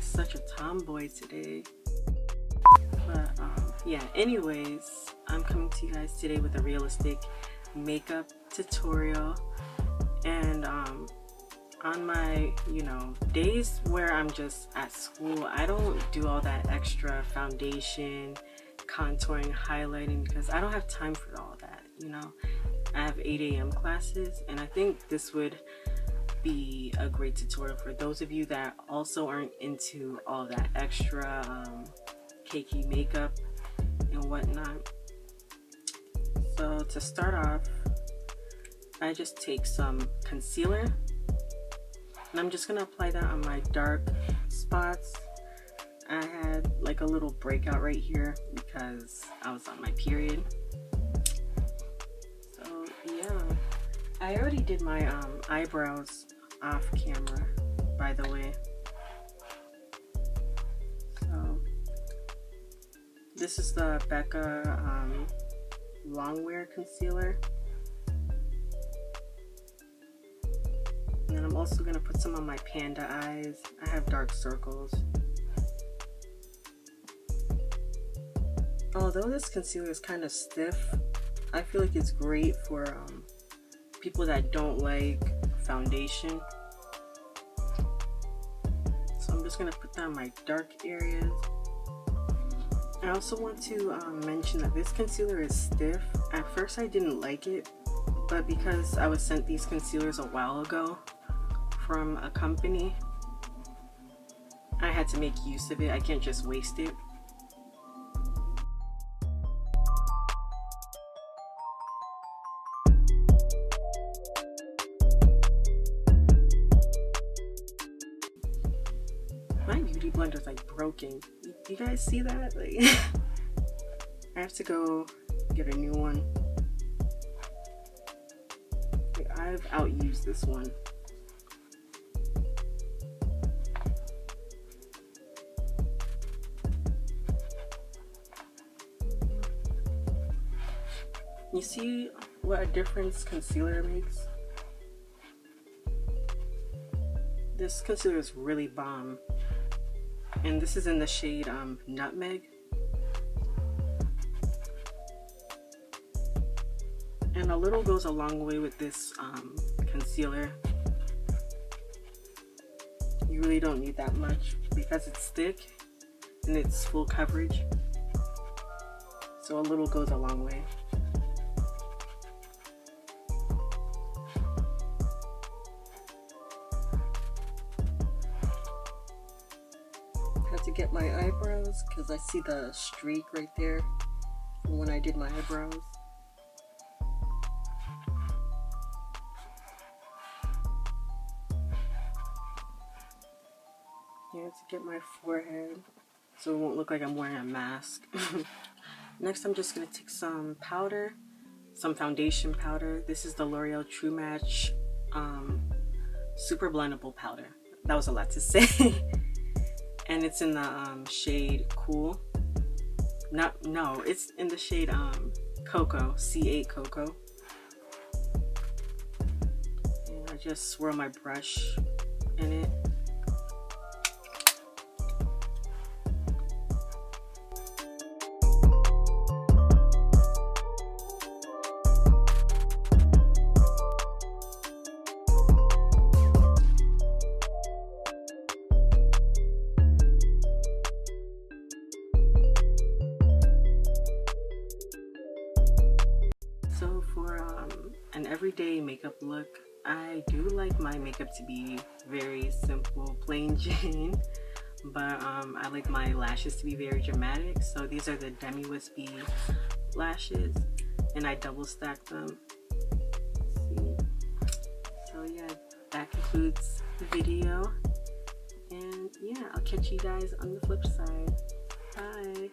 like such a tomboy today. But yeah, anyways, I'm coming to you guys today with a realistic makeup tutorial. And on my, days where I'm just at school, I don't do all that extra foundation, contouring, highlighting, because I don't have time for all that. I have 8 a.m. classes, and I think this would be a great tutorial for those of you that also aren't into all that extra cakey makeup and whatnot. So to start off, I just take some concealer, and I'm just gonna apply that on my dark spots. I had like a little breakout right here because I was on my period. So yeah, I already did my eyebrows off camera, by the way. So this is the Becca Longwear concealer. And then I'm also going to put some on my panda eyes. I have dark circles. Although this concealer is kind of stiff, I feel like it's great for people that don't like foundation. So I'm just going to put that on my dark areas. I also want to mention that this concealer is stiff. At first I didn't like it, but because I was sent these concealers a while ago from a company, I had to make use of it. I can't just waste it. My beauty blender is like broken. You guys see that? Like, I have to go get a new one. Like, I've outused this one. You see what a difference concealer makes? This concealer is really bomb. And this is in the shade Nutmeg. And a little goes a long way with this concealer. You really don't need that much because it's thick and it's full coverage. So a little goes a long way. To get my eyebrows because I see the streak right there from when I did my eyebrows. Yeah, to get my forehead so it won't look like I'm wearing a mask. Next, I'm just going to take some powder, some foundation powder. This is the L'Oreal True Match Super Blendable Powder. That was a lot to say. And it's in the shade Cool. No, it's in the shade Cocoa, C8 Cocoa. And I just swirl my brush in it. So for an everyday makeup look, I do like my makeup to be very simple, plain Jane, but I like my lashes to be very dramatic. So these are the Demi Wispy lashes, and I double stack them. See? So yeah, that concludes the video, and yeah, I'll catch you guys on the flip side. Bye.